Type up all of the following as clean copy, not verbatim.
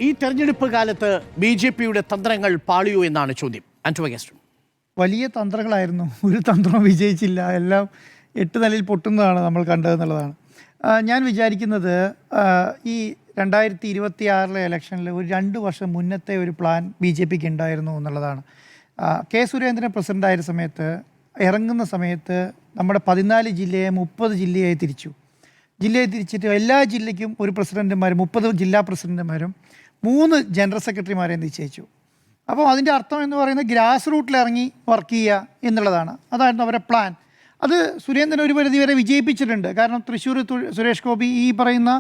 ഈ തെരഞ്ഞെടുപ്പ് കാലത്ത് BJPയുടെ തന്ത്രങ്ങൾ പാളിയോ എന്നാണ് ചോദ്യം. ആന്റോ അഗസ്റ്റിൻ. വലിയ തന്ത്രങ്ങളായിരുന്നു, ഒരു തന്ത്രവും വിജയിച്ചില്ല, എല്ലാം 8 നിലയിൽ പൊട്ടുന്നതാണ് നമ്മൾ കണ്ടതെന്നുള്ളതാണ്. ഞാൻ വിചാരിക്കുന്നത് ഈ 2026 ഇലക്ഷനിൽ ഒരു 2 വർഷം മുന്നത്തെ ഒരു പ്ലാൻ BJPക്ക് ഉണ്ടായിരുന്നു എന്നുള്ളതാണ്. കെ സുരേന്ദ്രൻ പ്രസിഡൻ്റായ സമയത്ത് ഇറങ്ങുന്ന സമയത്ത് നമ്മുടെ 14 ജില്ലയെ 30 ജില്ലയായി തിരിച്ചു. ജില്ലയെ തിരിച്ചിട്ട് എല്ലാ ജില്ലയ്ക്കും ഒരു പ്രസിഡന്റുമാരും 30 ജില്ലാ പ്രസിഡന്റുമാരും 3 ജനറൽ സെക്രട്ടറിമാരെ നിശ്ചയിച്ചു. അപ്പോൾ അതിൻ്റെ അർത്ഥം എന്ന് പറയുന്നത് ഗ്രാസ് റൂട്ടിൽ ഇറങ്ങി വർക്ക് ചെയ്യുക എന്നുള്ളതാണ്. അതായിരുന്നു അവരുടെ പ്ലാൻ. അത് സുരേന്ദ്രൻ ഒരു പരിധിവരെ വിജയിപ്പിച്ചിട്ടുണ്ട്. കാരണം തൃശ്ശൂർ സുരേഷ് ഗോപി ഈ പറയുന്ന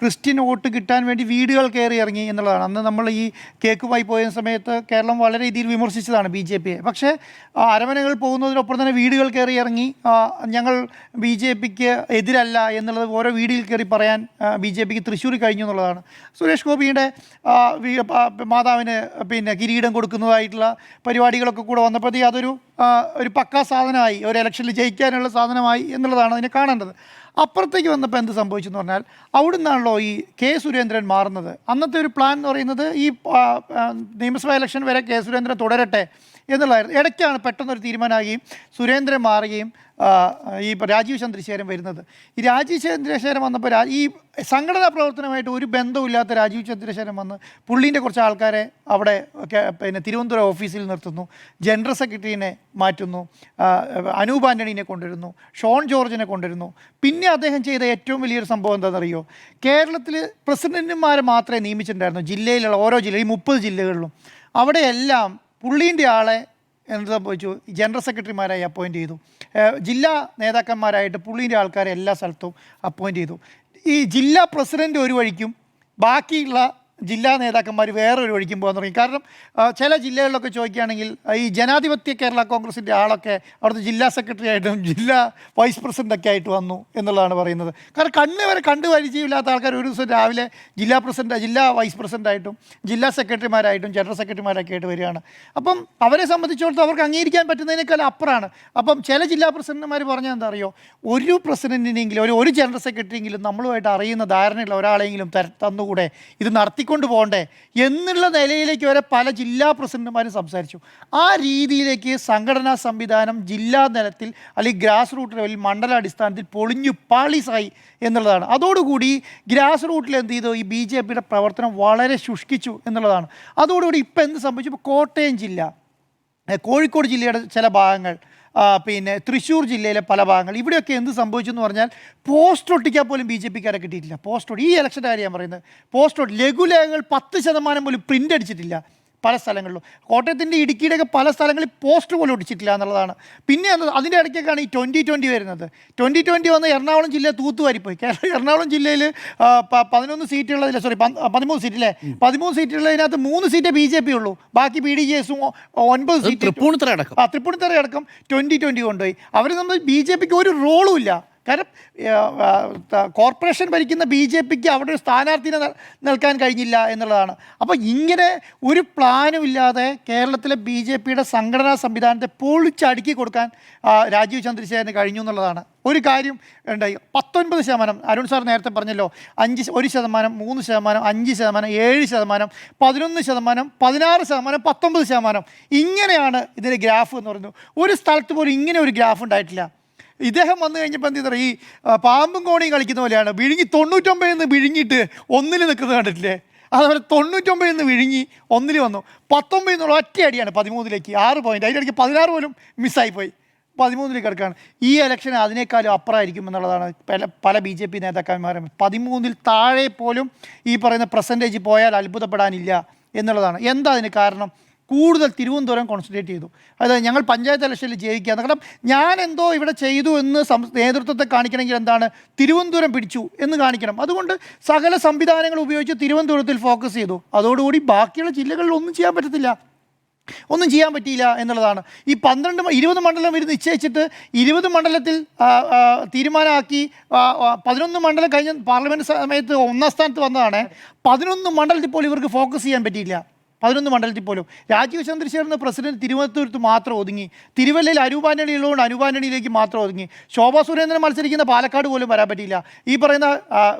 ക്രിസ്ത്യൻ വോട്ട് കിട്ടാൻ വേണ്ടി വീടുകൾ കയറി ഇറങ്ങി എന്നുള്ളതാണ്. അന്ന് നമ്മൾ ഈ കേക്കുമായി പോയ സമയത്ത് കേരളം വളരെ രീതിയിൽ വിമർശിച്ചതാണ് BJPയെ. പക്ഷേ അരമനകൾ പോകുന്നതിനൊപ്പം തന്നെ വീടുകൾ കയറി ഇറങ്ങി ഞങ്ങൾ BJPക്ക് എതിരല്ല എന്നുള്ളത് ഓരോ വീടുകളിൽ കയറി പറയാൻ BJPക്ക് തൃശ്ശൂർ കഴിഞ്ഞു എന്നുള്ളതാണ്. സുരേഷ് ഗോപിയുടെ മാതാവിന് കിരീടം കൊടുക്കുന്നതായിട്ടുള്ള പരിപാടികളൊക്കെ കൂടെ വന്നപ്പോഴത്തേക്ക് അതൊരു പക്കാ സാധനമായി, ഒരു ഇലക്ഷനിൽ ജയിക്കാനുള്ള സാധനമായി എന്നുള്ളതാണ് അതിനെ കാണേണ്ടത്. അപ്പുറത്തേക്ക് വന്നപ്പോൾ എന്ത് സംഭവിച്ചു എന്ന് പറഞ്ഞാൽ അവിടെ നിന്നാണല്ലോ ഈ കെ സുരേന്ദ്രൻ മാറുന്നത്. അന്നത്തെ ഒരു പ്ലാൻ എന്ന് പറയുന്നത് ഈ നിയമസഭാ ഇലക്ഷൻ വരെ കെ സുരേന്ദ്രൻ തുടരട്ടെ എന്നുള്ളതായിരുന്നു. ഇടയ്ക്കാണ് പെട്ടെന്നൊരു തീരുമാനമാകുകയും സുരേന്ദ്രൻ മാറുകയും ഈ രാജീവ് ചന്ദ്രശേഖരൻ വരുന്നത്. ഈ രാജീവ് ചന്ദ്രശേഖരൻ വന്നപ്പോൾ ഈ സംഘടനാ പ്രവർത്തനമായിട്ട് ഒരു ബന്ധമില്ലാത്ത രാജീവ് ചന്ദ്രശേഖരൻ വന്ന് പുള്ളീൻ്റെ കുറച്ച് ആൾക്കാരെ അവിടെ തിരുവനന്തപുരം ഓഫീസിൽ നിർത്തുന്നു, ജനറൽ സെക്രട്ടറിനെ മാറ്റുന്നു, അനൂപ് ആൻ്റണീനെ കൊണ്ടുവരുന്നു, ഷോൺ ജോർജിനെ കൊണ്ടുവരുന്നു. പിന്നെ അദ്ദേഹം ചെയ്ത ഏറ്റവും വലിയൊരു സംഭവം എന്താണെന്നറിയോ? കേരളത്തിൽ പ്രസിഡന്റുമാരെ മാത്രമേ നിയമിച്ചിട്ടുണ്ടായിരുന്നു. ജില്ലയിലുള്ള ഓരോ ജില്ലയും 30 ജില്ലകളിലും അവിടെയെല്ലാം പുള്ളീൻ്റെ ആളെ എന്ത് സംഭവിച്ചു? ജനറൽ സെക്രട്ടറിമാരായി അപ്പോയിൻറ്റ് ചെയ്തു. ജില്ലാ നേതാക്കന്മാരായിട്ട് പുള്ളീൻ്റെ ആൾക്കാരെ എല്ലാ സ്ഥലത്തും അപ്പോയിൻറ്റ് ചെയ്തു. ഈ ജില്ലാ പ്രസിഡൻ്റ് ഒരു വഴിക്കും ബാക്കിയുള്ള ജില്ലാ നേതാക്കന്മാർ വേറൊരു വഴിക്കും പോകാൻ തുടങ്ങി. കാരണം ചില ജില്ലകളിലൊക്കെ ചോദിക്കുകയാണെങ്കിൽ ഈ ജനാധിപത്യ കേരള കോൺഗ്രസിൻ്റെ ആളൊക്കെ അവിടുത്തെ ജില്ലാ സെക്രട്ടറി ആയിട്ടും ജില്ലാ വൈസ് പ്രസിഡൻ്റൊക്കെ ആയിട്ട് വന്നു എന്നുള്ളതാണ് പറയുന്നത്. കാരണം കണ്ട് പരിചയമില്ലാത്ത ആൾക്കാർ ഒരു ദിവസം രാവിലെ ജില്ലാ വൈസ് പ്രസിഡൻ്റായിട്ടും ജില്ലാ സെക്രട്ടറിമാരായിട്ടും ജനറൽ സെക്രട്ടറിമാരൊക്കെ ആയിട്ട് വരികയാണ്. അപ്പം അവരെ സംബന്ധിച്ചിടത്തോളം അവർക്ക് അംഗീകരിക്കാൻ പറ്റുന്നതിനേക്കാൾ അപ്പുറമാണ്. അപ്പം ചില ജില്ലാ പ്രസിഡന്റുമാർ പറഞ്ഞാൽ എന്താ അറിയോ, ഒരു പ്രസിഡന്റിനെങ്കിലും ഒരു ജനറൽ സെക്രട്ടറിയെങ്കിലും നമ്മളുമായിട്ട് അറിയുന്ന ധാരണയുള്ള ഒരാളെങ്കിലും തന്നുകൂടെ, ഇത് നടത്തിക്കൊണ്ട് പോകണ്ടേ എന്നുള്ള നിലയിലേക്ക് വരെ പല ജില്ലാ പ്രസിഡന്റുമാരും സംസാരിച്ചു. ആ രീതിയിലേക്ക് സംഘടനാ സംവിധാനം ജില്ലാ തലത്തിൽ അല്ലെങ്കിൽ ഗ്രാസ് റൂട്ട് ലെവലിൽ മണ്ഡലാടിസ്ഥാനത്തിൽ പൊളിഞ്ഞു പാളീസായി എന്നുള്ളതാണ്. അതോടുകൂടി ഗ്രാസ് റൂട്ടിൽ എന്ത് ചെയ്തു? ഈ BJPയുടെ പ്രവർത്തനം വളരെ ശുഷ്കിച്ചു എന്നുള്ളതാണ്. അതോടുകൂടി ഇപ്പം എന്ത് സംഭവിച്ചു? ഇപ്പോൾ കോട്ടയം ജില്ല, കോഴിക്കോട് ജില്ലയുടെ ചില ഭാഗങ്ങൾ, തൃശ്ശൂർ ജില്ലയിലെ പല ഭാഗങ്ങൾ, ഇവിടെയൊക്കെ എന്ത് സംഭവിച്ചു എന്ന് പറഞ്ഞാൽ പോസ്റ്റ് ഒട്ടിക്കാൻ പോലും BJPക്കാരെ കിട്ടിയിട്ടില്ല. ഈ ഇലക്ഷൻ്റെ കാര്യം ഞാൻ പറയുന്നത്. ലഘുലേഖകൾ 10% പോലും പ്രിൻ്റ് അടിച്ചിട്ടില്ല പല സ്ഥലങ്ങളിലും. കോട്ടയത്തിൻ്റെ ഇടുക്കിയുടെയൊക്കെ പല സ്ഥലങ്ങളിൽ പോസ്റ്റർ പോലും ഒട്ടിച്ചിട്ടില്ല എന്നുള്ളതാണ്. പിന്നെ അതിൻ്റെ ഇടയ്ക്കൊക്കെയാണ് ഈ 2020 വരുന്നത്. 2020 വന്ന് എറണാകുളം ജില്ല തൂത്തുവാരിപ്പോയി. എറണാകുളം ജില്ലയിൽ 11 സീറ്റുള്ളതിൽ 13 സീറ്റില്ലേ, 13 സീറ്റുള്ളതിനകത്ത് 3 സീറ്റേ BJP ഉള്ളൂ. ബാക്കി BDJസും 9 സീറ്റ് തൃപ്പൂണിത്തറ അടക്കം 2020 കൊണ്ടുപോയി. അവർ നമ്മൾ BJPക്ക് ഒരു റോളും ഇല്ല. കാരണം കോർപ്പറേഷൻ ഭരിക്കുന്ന BJPക്ക് അവിടെ ഒരു സ്ഥാനാർത്ഥിനെ നിൽക്കാൻ കഴിഞ്ഞില്ല എന്നുള്ളതാണ്. അപ്പോൾ ഇങ്ങനെ ഒരു പ്ലാനും ഇല്ലാതെ കേരളത്തിലെ BJPയുടെ സംഘടനാ സംവിധാനത്തെ പൊളിച്ചടുക്കി കൊടുക്കാൻ രാജീവ് ചന്ദ്രശേഖരന് കഴിഞ്ഞു എന്നുള്ളതാണ്. ഒരു കാര്യം ഉണ്ടായി, 19%, അരുൺ സാർ നേരത്തെ പറഞ്ഞല്ലോ, 1%, 3%, 5%, 7%, 11%, 16%, 19%. ഇങ്ങനെയാണ് ഇതിൻ്റെ ഗ്രാഫ് എന്ന് പറയുന്നത്. ഒരു സ്ഥലത്ത് പോലും ഇങ്ങനെ ഒരു ഗ്രാഫ് ഉണ്ടായിട്ടില്ല. ഇദ്ദേഹം വന്നു കഴിഞ്ഞപ്പോൾ എന്ത് ചെയ്താൽ ഈ പാമ്പും കോണിയും കളിക്കുന്ന പോലെയാണ്. 99 വിഴുങ്ങിയിട്ട് 1 നിൽക്കുന്നത് കണ്ടിട്ടില്ലേ? അതുപോലെ 99 വിഴുങ്ങി 1 വന്നു. 19 ഒറ്റയടിയാണ് 13 6 പോയിൻ്റ്. അതിൻ്റെ ഇടയ്ക്ക് 16 പോലും മിസ്സായിപ്പോയി, 13 കിടക്കുകയാണ്. ഈ ഇലക്ഷൻ അതിനേക്കാളും അപ്പുറമായിരിക്കും എന്നുള്ളതാണ് പല BJP നേതാക്കന്മാരും. 13 താഴെ പോലും ഈ പറയുന്ന പെർസെൻറ്റേജ് പോയാൽ അത്ഭുതപ്പെടാനില്ല എന്നുള്ളതാണ്. എന്താ അതിന് കാരണം? കൂടുതൽ തിരുവനന്തപുരം കോൺസെൻട്രേറ്റ് ചെയ്തു. അതായത് ഞങ്ങൾ പഞ്ചായത്ത് ഇലക്ഷനിൽ ജയിക്കുക. കാരണം ഞാൻ എന്തോ ഇവിടെ ചെയ്തു എന്ന് നേതൃത്വത്തെ കാണിക്കണമെങ്കിൽ എന്താണ്, തിരുവനന്തപുരം പിടിച്ചു എന്ന് കാണിക്കണം. അതുകൊണ്ട് സകല സംവിധാനങ്ങൾ ഉപയോഗിച്ച് തിരുവനന്തപുരത്തിൽ ഫോക്കസ് ചെയ്തു. അതോടുകൂടി ബാക്കിയുള്ള ജില്ലകളിൽ ഒന്നും ചെയ്യാൻ പറ്റിയില്ല എന്നുള്ളതാണ്. ഈ 20 മണ്ഡലം ഇത് നിശ്ചയിച്ചിട്ട് 20 മണ്ഡലത്തിൽ തീരുമാനമാക്കി 11 മണ്ഡലം കഴിഞ്ഞ പാർലമെൻറ്റ് സമയത്ത് 1ാം സ്ഥാനത്ത് വന്നതാണ്. 11 മണ്ഡലത്തിൽ പോലും ഇവർക്ക് ഫോക്കസ് ചെയ്യാൻ പറ്റിയില്ല. 11 മണ്ഡലത്തിൽ പോലും. രാജീവ് ചന്ദ്രശേഖരൻ പ്രസിഡന്റ് തിരുവനന്തപുരത്ത് മാത്രം ഒതുങ്ങി. തിരുവല്ലയിൽ അനൂപ് ആൻ്റണി ഉള്ളതുകൊണ്ട് അനൂപ് ആൻ്റണിയിലേക്ക് മാത്രം ഒതുങ്ങി. ശോഭാ സുരേന്ദ്രൻ മത്സരിക്കുന്ന പാലക്കാട് പോലും വരാൻ പറ്റിയില്ല. ഈ പറയുന്ന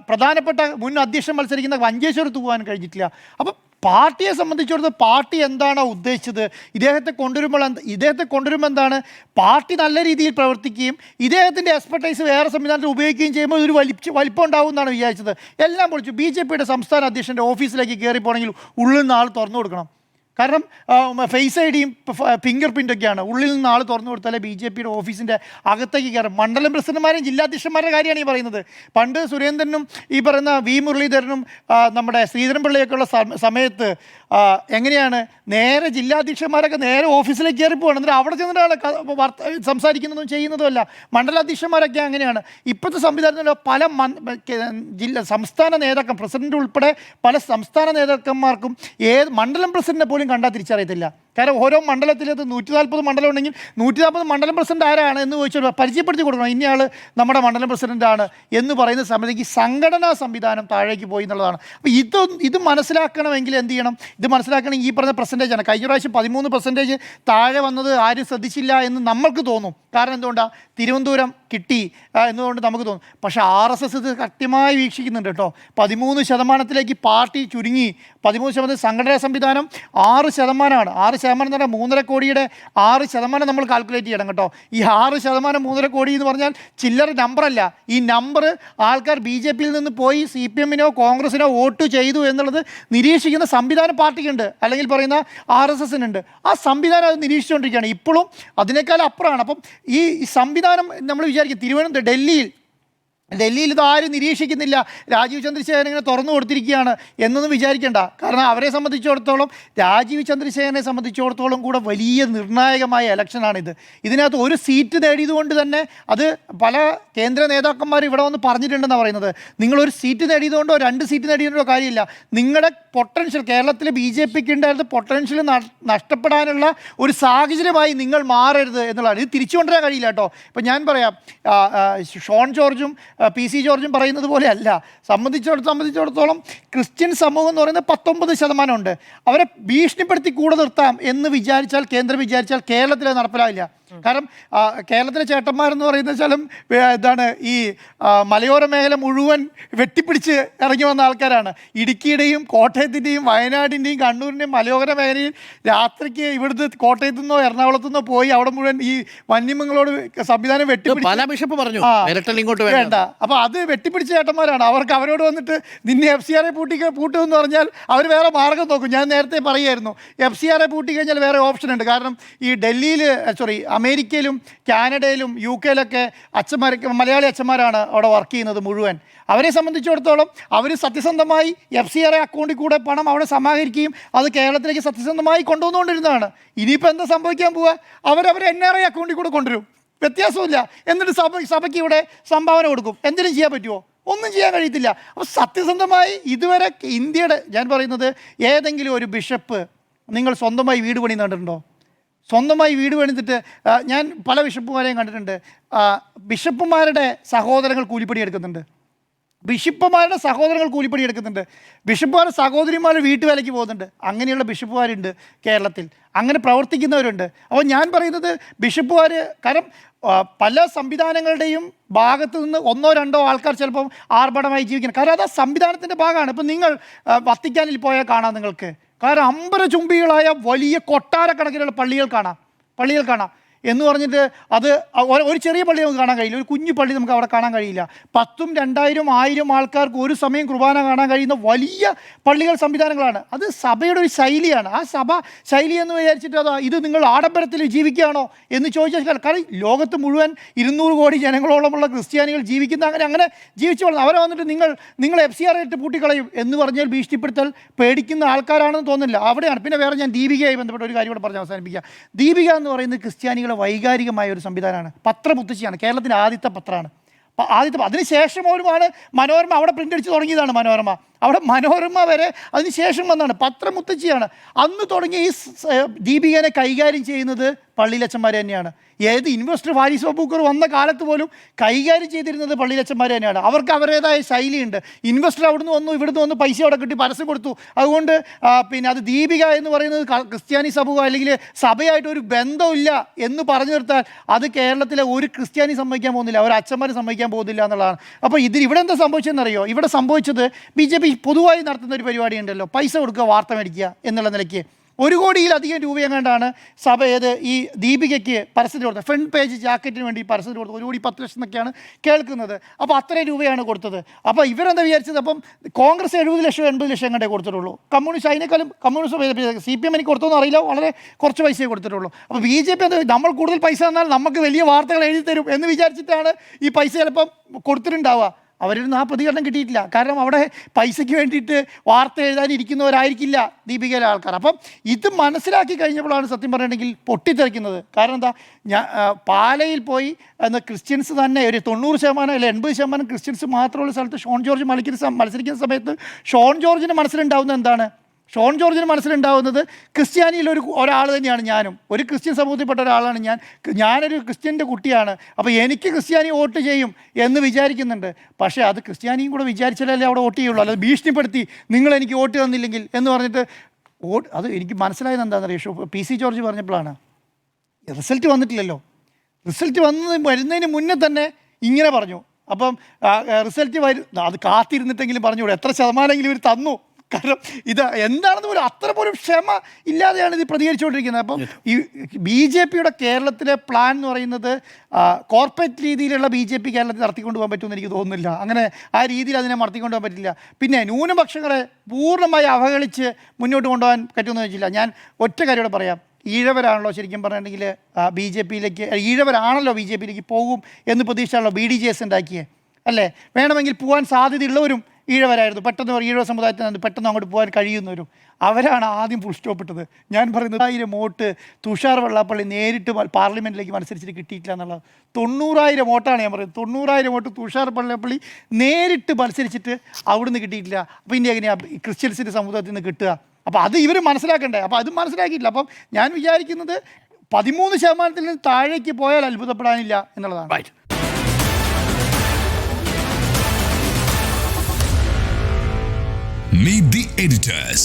പ്രധാനപ്പെട്ട മുൻ അധ്യക്ഷൻ മത്സരിക്കുന്ന മഞ്ചേശ്വരത്ത് പോകാൻ കഴിഞ്ഞിട്ടില്ല. അപ്പം പാർട്ടിയെ സംബന്ധിച്ചിടത്തോളം പാർട്ടി എന്താണോ ഉദ്ദേശിച്ചത്, ഇദ്ദേഹത്തെ കൊണ്ടുവരുമ്പോൾ എന്താണ്, പാർട്ടി നല്ല രീതിയിൽ പ്രവർത്തിക്കുകയും ഇദ്ദേഹത്തിൻ്റെ എക്സ്പെർട്ടൈസ് വേറെ സംവിധാനത്തിൽ ഉപയോഗിക്കുകയും ചെയ്യുമ്പോൾ ഒരു വലിപ്പം ഉണ്ടാവും എന്നാണ് വിചാരിച്ചത്. എല്ലാം പൊളിച്ചു. BJPയുടെ സംസ്ഥാന അധ്യക്ഷൻ്റെ ഓഫീസിലേക്ക് കയറി പോകണമെങ്കിൽ ഉള്ളിൽ നിന്ന് ആൾ തുറന്നു കൊടുക്കണം. കാരണം ഫേസ് ഐഡിയും ഫിംഗർ പ്രിൻ്റൊക്കെയാണ്. ഉള്ളിൽ നിന്ന് ആൾ തുറന്നു കൊടുത്താലേ BJPയുടെ ഓഫീസിൻ്റെ അകത്തേക്ക് കയറും. മണ്ഡലം പ്രസിഡന്റുമാരെയും ജില്ലാധ്യക്ഷന്മാരുടെ കാര്യമാണ് ഈ പറയുന്നത്. പണ്ട് സുരേന്ദ്രനും ഈ പറയുന്ന മുരളീധരനും നമ്മുടെ ശ്രീധരൻപിള്ളയൊക്കെയുള്ള സമയത്ത് എങ്ങനെയാണ് നേരെ ജില്ലാധ്യക്ഷന്മാരൊക്കെ നേരെ ഓഫീസിലേക്ക് കയറി പോകണം. എന്നിട്ട് അവിടെ ചെന്നിട്ടാണ് സംസാരിക്കുന്നതും ചെയ്യുന്നതുമല്ല. മണ്ഡലാധ്യക്ഷന്മാരൊക്കെ അങ്ങനെയാണ്. ഇപ്പോഴത്തെ സംവിധാനത്തിൽ പല സംസ്ഥാന നേതാക്കൾ, പ്രസിഡന്റ് ഉൾപ്പെടെ പല സംസ്ഥാന നേതാക്കന്മാർക്കും മണ്ഡലം പ്രസിഡന്റിനെ പോലും കണ്ടാൽ തിരിച്ചറിയത്തില്ല. കാരണം ഓരോ മണ്ഡലത്തിലത് 140 മണ്ഡലം ഉണ്ടെങ്കിൽ 140 മണ്ഡലം പ്രസിഡന്റ് ആരാണ് എന്ന് ചോദിച്ചാൽ പരിചയപ്പെടുത്തി കൊടുക്കണം. ഇന്നയാൾ നമ്മുടെ മണ്ഡലം പ്രസിഡന്റാണ് എന്ന് പറയുന്ന സമയത്തേക്ക് സംഘടനാ സംവിധാനം താഴേക്ക് പോയി എന്നുള്ളതാണ്. അപ്പോൾ ഇത് മനസ്സിലാക്കണമെങ്കിൽ എന്ത് ചെയ്യണം? ഇത് മനസ്സിലാക്കണമെങ്കിൽ ഈ പറഞ്ഞ പെർസെൻറ്റേജാണ്. കഴിഞ്ഞ പ്രാവശ്യം 13% താഴെ വന്നത് ആരും ശ്രദ്ധിച്ചില്ല എന്ന് നമ്മൾക്ക് തോന്നും. കാരണം എന്തുകൊണ്ടാണ്? തിരുവനന്തപുരം കിട്ടി എന്നതുകൊണ്ട് നമുക്ക് തോന്നും. പക്ഷേ RSS ഇത് കൃത്യമായി വീക്ഷിക്കുന്നുണ്ട് കേട്ടോ. 13% പാർട്ടി ചുരുങ്ങി. 13% സംഘടനാ സംവിധാനം 6%. 6% എന്ന് പറഞ്ഞാൽ 3.5 കോടിയുടെ 6% നമ്മൾ കാൽക്കുലേറ്റ് ചെയ്യണം കേട്ടോ. ഈ 6% 3.5 കോടി എന്ന് പറഞ്ഞാൽ ചില്ലറ നമ്പറല്ല. ഈ നമ്പർ ആൾക്കാർ BJPയിൽ നിന്ന് പോയി CPMനോ കോൺഗ്രസിനോ വോട്ട് ചെയ്തു എന്നുള്ളത് നിരീക്ഷിക്കുന്ന സംവിധാനം പാർട്ടിക്കുണ്ട്, അല്ലെങ്കിൽ പറയുന്ന RSSനുണ്ട്. ആ സംവിധാനം അത് നിരീക്ഷിച്ചുകൊണ്ടിരിക്കുകയാണ്. ഇപ്പോഴും അതിനേക്കാൾ അപ്പുറമാണ്. അപ്പം ഈ സംവിധാനം നമ്മൾ വിചാരിക്കും ഡൽഹിയിൽ ഇതാരും നിരീക്ഷിക്കുന്നില്ല, രാജീവ് ചന്ദ്രശേഖരൻ ഇങ്ങനെ തുറന്നു കൊടുത്തിരിക്കുകയാണ് എന്നൊന്നും വിചാരിക്കേണ്ട. കാരണം അവരെ സംബന്ധിച്ചിടത്തോളം, രാജീവ് ചന്ദ്രശേഖരനെ സംബന്ധിച്ചിടത്തോളം കൂടെ വലിയ നിർണായകമായ ഇലക്ഷനാണിത്. ഇതിനകത്ത് ഒരു സീറ്റ് നേടിയതുകൊണ്ട് തന്നെ അത് പല കേന്ദ്ര നേതാക്കന്മാർ ഇവിടെ വന്ന് പറഞ്ഞിട്ടുണ്ടെന്നാണ് പറയുന്നത്. നിങ്ങളൊരു സീറ്റ് നേടിയതുകൊണ്ടോ 2 സീറ്റ് നേടിയതുകൊണ്ടോ കാര്യമില്ല. നിങ്ങളുടെ പൊട്ടൻഷ്യൽ, കേരളത്തിൽ BJPക്ക് ഉണ്ടായിരുന്ന പൊട്ടൻഷ്യൽ നഷ്ടപ്പെടാനുള്ള ഒരു സാഹചര്യമായി നിങ്ങൾ മാറരുത് എന്നുള്ളതാണ്. ഇത് തിരിച്ചു കൊണ്ടുവരാൻ കഴിയില്ല കേട്ടോ. ഇപ്പം ഞാൻ പറയാം, ഷോൺ ജോർജും PC ജോർജും പറയുന്നത് പോലെയല്ല. സംബന്ധിച്ചിടത്തോളം ക്രിസ്ത്യൻ സമൂഹം എന്ന് പറയുന്നത് 19% ഉണ്ട്. അവരെ ഭീഷണിപ്പെടുത്തി കൂടെ നിർത്താം എന്ന് വിചാരിച്ചാൽ, കേന്ദ്രം വിചാരിച്ചാൽ കേരളത്തിൽ നടപ്പിലാവില്ല. കാരണം കേരളത്തിലെ ചേട്ടന്മാരെന്ന് പറയുന്ന വെച്ചാലും എന്താണ്, ഈ മലയോര മേഖല മുഴുവൻ വെട്ടിപ്പിടിച്ച് ഇറങ്ങി വന്ന ആൾക്കാരാണ്. ഇടുക്കിയുടെയും കോട്ടയത്തിൻ്റെയും വയനാടിൻ്റെയും കണ്ണൂരിൻ്റെയും മലയോര മേഖലയിൽ രാത്രിക്ക് ഇവിടുത്തെ കോട്ടയത്തു നിന്നോ എറണാകുളത്തു നിന്നോ പോയി അവിടെ മുഴുവൻ ഈ വന്യമൃഗങ്ങളോട് സംവിധാനം വെട്ടിപ്പിടിച്ച് പറഞ്ഞു വേണ്ട. അപ്പോൾ അത് വെട്ടിപ്പിടിച്ച ചേട്ടന്മാരാണ്. അവരോട് വന്നിട്ട് നിന്നെ FCRA പൂട്ടുമെന്ന് പറഞ്ഞാൽ അവർ വേറെ മാർഗം നോക്കും. ഞാൻ നേരത്തെ പറയുമായിരുന്നു, FCRA പൂട്ടിക്കഴിഞ്ഞാൽ വേറെ ഓപ്ഷൻ ഉണ്ട്. കാരണം ഈ അമേരിക്കയിലും കാനഡയിലും UK-ലൊക്കെ മലയാളി അച്ഛന്മാരാണ് അവിടെ വർക്ക് ചെയ്യുന്നത് മുഴുവൻ. അവരെ സംബന്ധിച്ചിടത്തോളം അവർ സത്യസന്ധമായി FCRA അക്കൗണ്ടിൽ കൂടെ പണം അവിടെ സമാഹരിക്കുകയും അത് കേരളത്തിലേക്ക് സത്യസന്ധമായി കൊണ്ടുവന്നുകൊണ്ടിരുന്നതാണ്. ഇനിയിപ്പോൾ എന്താ സംഭവിക്കാൻ പോവുക? അവരവരെ NRI അക്കൗണ്ടിൽ കൂടെ കൊണ്ടുവരും, വ്യത്യാസമില്ല. എന്നിട്ട് സഭയ്ക്ക് ഇവിടെ സംഭാവന കൊടുക്കും. എന്തിനും ചെയ്യാൻ പറ്റുമോ? ഒന്നും ചെയ്യാൻ കഴിയത്തില്ല. അപ്പോൾ സത്യസന്ധമായി ഇതുവരെ ഇന്ത്യയുടെ, ഞാൻ പറയുന്നത്, ഏതെങ്കിലും ഒരു ബിഷപ്പ് നിങ്ങൾ സ്വന്തമായി വീട് പണി കണ്ടിട്ടുണ്ടോ? സ്വന്തമായി വീട് പണിതിട്ട്, ഞാൻ പല ബിഷപ്പുമാരെയും കണ്ടിട്ടുണ്ട്. ബിഷപ്പുമാരുടെ സഹോദരങ്ങൾ കൂലിപ്പണി എടുക്കുന്നുണ്ട്. ബിഷപ്പുമാരുടെ സഹോദരിമാർ വീട്ടുവേലയ്ക്ക് പോകുന്നുണ്ട്. അങ്ങനെയുള്ള ബിഷപ്പുമാരുണ്ട് കേരളത്തിൽ. അങ്ങനെ പ്രവർത്തിക്കുന്നവരുണ്ട്. അപ്പോൾ ഞാൻ പറയുന്നത് ബിഷപ്പുമാർ, കാരണം പല സംവിധാനങ്ങളുടെയും ഭാഗത്തു നിന്ന് 1-2 ആൾക്കാർ ചിലപ്പം ആർഭാടമായി ജീവിക്കണം. കാരണം അത് ആ സംവിധാനത്തിൻ്റെ ഭാഗമാണ്. ഇപ്പം നിങ്ങൾ വത്തിക്കാനിൽ പോയാൽ കാണാം നിങ്ങൾക്ക്. കാരണം അമ്പരചുംബികളായ വലിയ കൊട്ടാരക്കണക്കിനുള്ള പള്ളികൾ കാണാം. എന്ന് പറഞ്ഞിട്ട് അത് ഒരു ചെറിയ പള്ളി നമുക്ക് കാണാൻ കഴിയില്ല, ഒരു കുഞ്ഞു പള്ളി നമുക്ക് അവിടെ കാണാൻ കഴിയില്ല. 10,000, 2,000, 1,000 ആൾക്കാർക്ക് ഒരു സമയം കുർബാന കാണാൻ കഴിയുന്ന വലിയ പള്ളികൾ സംവിധാനങ്ങളാണ്. അത് സഭയുടെ ഒരു ശൈലിയാണ്. ആ സഭ ശൈലി എന്ന് വിചാരിച്ചിട്ട് ഇത് നിങ്ങൾ ആഡംബരത്തിൽ ജീവിക്കുകയാണോ എന്ന് ചോദിച്ചാൽ, കാരണം ലോകത്ത് മുഴുവൻ 200 കോടി ജനങ്ങളോളമുള്ള ക്രിസ്ത്യാനികൾ ജീവിക്കുന്ന അങ്ങനെ ജീവിച്ചു വളർന്നു. അവരെ വന്നിട്ട് നിങ്ങൾ FCRA ഇട്ട് പൂട്ടിക്കളയും എന്ന് പറഞ്ഞാൽ ഭീഷണിപ്പെടുത്തൽ പേടിക്കുന്ന ആൾക്കാരാണെന്ന് തോന്നുന്നില്ല. അവിടെയാണ്. പിന്നെ വേറെ ഞാൻ ദീപികയായി ബന്ധപ്പെട്ട ഒരു കാര്യം കൂടെ പറഞ്ഞ് അവസാനിപ്പിക്കുക. ദീപിക എന്ന് പറയുന്നത് ക്രിസ്ത്യാനികൾ വൈകാരികമായ ഒരു സംവിധാനമാണ്. പത്രമുത്തശ്ശിയാണ്. കേരളത്തിൻ്റെ ആദ്യത്തെ പത്രമാണ്. അതിനുശേഷം ഒരുപാട് മനോരമ അവിടെ പ്രിൻ്റ് അടിച്ച് തുടങ്ങിയതാണ്. മനോരമ വരെ അതിനുശേഷം വന്നാണ്. പത്രമുത്തശ്ശിയാണ്. അന്ന് തുടങ്ങിയ ഈ ദീപികനെ കൈകാര്യം ചെയ്യുന്നത് പള്ളിയിലച്ചന്മാർ തന്നെയാണ്. ഏത് ഇൻവെസ്റ്റർ ഫാരിസ് ബൂക്കർ വന്ന കാലത്ത് പോലും കൈകാര്യം ചെയ്തിരുന്നത് പള്ളിയിലച്ചന്മാർ തന്നെയാണ്. അവർക്ക് അവരുടേതായ ശൈലിയുണ്ട്. ഇൻവെസ്റ്റർ അവിടുന്ന് ഇവിടുന്ന് പൈസ അവിടെ കിട്ടി പരസ്യം കൊടുത്തു. അതുകൊണ്ട് പിന്നെ അത് ദീപിക എന്ന് പറയുന്നത് ക്രിസ്ത്യാനി സമൂഹം അല്ലെങ്കിൽ സഭയായിട്ട് ഒരു ബന്ധമില്ല എന്ന് പറഞ്ഞു നിർത്താൻ അത് കേരളത്തിലെ ഒരു ക്രിസ്ത്യാനി സമ്മതിക്കാൻ പോകുന്നില്ല, ഒരു അച്ഛന്മാർ സമ്മതിക്കാൻ സംഭവിക്കാൻ പോകുന്നില്ല എന്നുള്ളതാണ്. അപ്പോൾ ഇവിടെ എന്താ സംഭവിച്ചതെന്നറിയോ? ഇവിടെ സംഭവിച്ചത് BJP പൊതുവായി നടത്തുന്ന ഒരു പരിപാടി ഉണ്ടല്ലോ, പൈസ കൊടുക്കുക വാർത്ത മേടിക്കുക എന്നുള്ള നിലയ്ക്ക് 1 കോടിയിലധികം രൂപയെങ്ങാണ്ടാണ് സഭ ഈ ദീപികയ്ക്ക് പരസ്യത്തിന് കൊടുത്തത്. ഫ്രണ്ട് പേജ് ജാക്കറ്റിന് വേണ്ടി പരസ്യത്തിന് കൊടുത്തത് 1,10,00,000 എന്നൊക്കെയാണ് കേൾക്കുന്നത്. അപ്പോൾ അത്രയും രൂപയാണ് കൊടുത്തത്. അപ്പോൾ ഇവരെന്താ വിചാരിച്ചത്? അപ്പം കോൺഗ്രസ് 70 ലക്ഷം 80 ലക്ഷം കണ്ടേ കൊടുത്തിട്ടുള്ളൂ. കമ്മ്യൂണിസ്റ്റ് അതിനേക്കാളും CPM എനിക്ക് കൊടുത്തോന്നും അറിയില്ല, വളരെ കുറച്ച് പൈസയെ കൊടുത്തിട്ടുള്ളൂ. അപ്പോൾ BJP എന്താ, നമ്മൾ കൂടുതൽ പൈസ തന്നാൽ നമുക്ക് വലിയ വാർത്തകൾ എഴുതി തരും എന്ന് വിചാരിച്ചിട്ടാണ് ഈ പൈസ ചിലപ്പം കൊടുത്തിട്ടുണ്ടാവുക. അവരൊന്നും ആ പ്രതികരണം കിട്ടിയിട്ടില്ല. കാരണം അവിടെ പൈസയ്ക്ക് വേണ്ടിയിട്ട് വാർത്ത എഴുതാനിരിക്കുന്നവരായിരിക്കില്ല ദീപികയിലെ ആൾക്കാർ. അപ്പം ഇത് മനസ്സിലാക്കി കഴിഞ്ഞപ്പോഴാണ് സത്യം പറഞ്ഞിട്ടുണ്ടെങ്കിൽ പൊട്ടിത്തെറിക്കുന്നത്. കാരണം എന്താ, പാലയിൽ പോയി ക്രിസ്ത്യൻസ് തന്നെ ഒരു 90% അല്ലെങ്കിൽ 80% ക്രിസ്ത്യൻസ് മാത്രമുള്ള സ്ഥലത്ത് ഷോൺ ജോർജ് മത്സരിക്കുന്ന സമയത്ത് ഷോൺ ജോർജിൻ്റെ മനസ്സിലുണ്ടാവുന്നത് എന്താണ്? ഷോൺ ജോർജിന് മനസ്സിലുണ്ടാവുന്നത് ക്രിസ്ത്യാനിയിൽ ഒരാൾ തന്നെയാണ് ഞാനും, ഒരു ക്രിസ്ത്യൻ സമൂഹത്തിൽപ്പെട്ട ഒരാളാണ് ഞാനൊരു ക്രിസ്ത്യൻ്റെ കുട്ടിയാണ്, അപ്പോൾ എനിക്ക് ക്രിസ്ത്യാനി വോട്ട് ചെയ്യും എന്ന് വിചാരിക്കുന്നുണ്ട്. പക്ഷേ അത് ക്രിസ്ത്യാനിയും കൂടെ വിചാരിച്ചാലല്ലേ അവിടെ വോട്ട് ചെയ്യുള്ളൂ, അല്ലാതെ ഭീഷണിപ്പെടുത്തി നിങ്ങൾ എനിക്ക് വോട്ട് തന്നില്ലെങ്കിൽ എന്ന് പറഞ്ഞിട്ട് അത് എനിക്ക് മനസ്സിലായത് എന്താണെന്നറിയോ? PC ജോർജ് പറഞ്ഞപ്പോഴാണ്. റിസൾട്ട് വന്നിട്ടില്ലല്ലോ, റിസൾട്ട് വരുന്നതിന് മുന്നേ തന്നെ ഇങ്ങനെ പറഞ്ഞു. അപ്പം റിസൾട്ട് അത് കാത്തിരുന്നിട്ടെങ്കിലും പറഞ്ഞുകൂടെ, എത്ര ശതമാനമെങ്കിലും ഇവർ തന്നു. കാരണം ഇത് എന്താണെന്ന് പോലും അത്ര പോലും ക്ഷമ ഇല്ലാതെയാണ് ഇത് പ്രതികരിച്ചുകൊണ്ടിരിക്കുന്നത്. അപ്പം ഈ BJPയുടെ കേരളത്തിലെ പ്ലാൻ എന്ന് പറയുന്നത് കോർപ്പറേറ്റ് രീതിയിലുള്ള BJP കേരളത്തിൽ നടത്തിക്കൊണ്ട് പോകാൻ പറ്റുമെന്ന് എനിക്ക് തോന്നുന്നില്ല. അങ്ങനെ ആ രീതിയിൽ അതിനെ നടത്തിക്കൊണ്ട് പോകാൻ പറ്റില്ല. പിന്നെ ന്യൂനപക്ഷങ്ങളെ പൂർണ്ണമായി അവഹേളിച്ച് മുന്നോട്ട് കൊണ്ടുപോകാൻ പറ്റുമെന്ന് വെച്ചില്ല. ഞാൻ ഒറ്റ കാര്യം കൂടെ പറയാം. ഈഴവരാണല്ലോ ശരിക്കും പറഞ്ഞിട്ടുണ്ടെങ്കിൽ BJPയിലേക്ക്, ഈഴവരാണല്ലോ BJPയിലേക്ക് പോകും എന്ന് പ്രതീക്ഷയാണല്ലോ BDJS ഉണ്ടാക്കിയേ, അല്ലേ? വേണമെങ്കിൽ പോകാൻ സാധ്യതയുള്ളവരും ഈഴവരായിരുന്നു. പെട്ടെന്ന് ഈഴവ സമുദായത്തിൽ നിന്ന് പെട്ടെന്ന് അങ്ങോട്ട് പോകാൻ കഴിയുന്നവരും അവരാണ് ആദ്യം ഫുൾ സ്റ്റോപ്പ് ഇട്ടത്. ഞാൻ പറയുന്നത് 1000 വോട്ട് തുഷാർ വെള്ളാപ്പള്ളി നേരിട്ട് പാർലമെൻറ്റിലേക്ക് മത്സരിച്ചിട്ട് കിട്ടിയിട്ടില്ല എന്നുള്ളത്. 90,000 വോട്ടാണ് ഞാൻ പറയുന്നത്. 90,000 വോട്ട് തുഷാർ വെള്ളാപ്പള്ളി നേരിട്ട് മത്സരിച്ചിട്ട് അവിടുന്ന് കിട്ടിയിട്ടില്ല. അപ്പോൾ ഇനി എങ്ങനെയാണ് ക്രിസ്ത്യൻസിൻ്റെ സമുദായത്തിൽ നിന്ന് കിട്ടുക? അപ്പോൾ അത് ഇവർ മനസ്സിലാക്കണ്ടേ? അപ്പോൾ അത് മനസ്സിലാക്കിയിട്ടില്ല. അപ്പം ഞാൻ വിചാരിക്കുന്നത് 13% നിന്ന് താഴേക്ക് പോയാൽ അത്ഭുതപ്പെടാനില്ല എന്നുള്ളതാണ്. Meet the editors.